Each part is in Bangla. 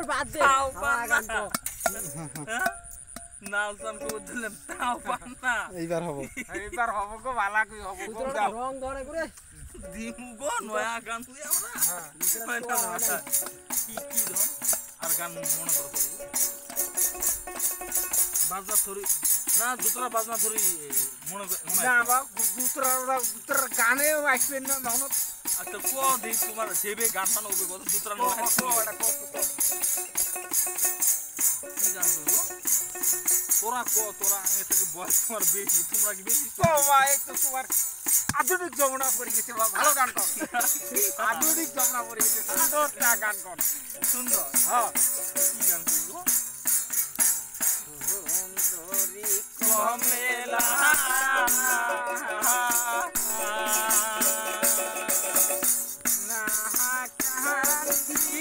বাদ দে তাও আমার গান পান কো না নালসান কো দিলাম তাও পান না এইবার হবো গো ভালা কই হবো গো দাও রং ধরে করে দিমু গো নয়া গান তুই আমরা কি কি ধন আর গান মনে করো বাজনা থরি না দুতরা বাজনা থরি মনে না বা দুতরা গানে আসবে না নন আচ্ছা কো দি তোমার যেবে গান মান হবে বল দুতরা নয় কি গান বলবো তোরা কো তোরা আগে থেকে বয়স তোমার বেশি তোমরা কি বেশি তো ভাই তো তোমার আধুনিক যমুনা পড়ে গেছে বাবা ভালো গান কর আধুনিক যমুনা পড়ে গেছে সুন্দরটা গান কর সুন্দর হ্যাঁ কি গান বলবো সুন্দরী কমেলা না কান্দি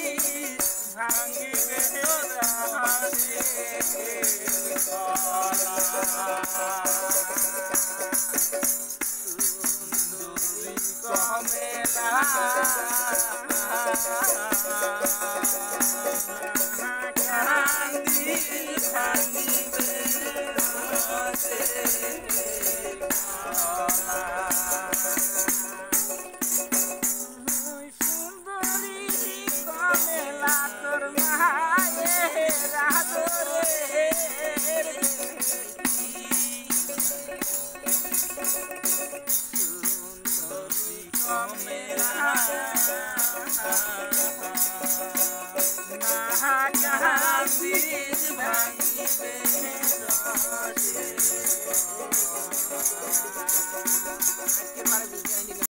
ভাঙিবে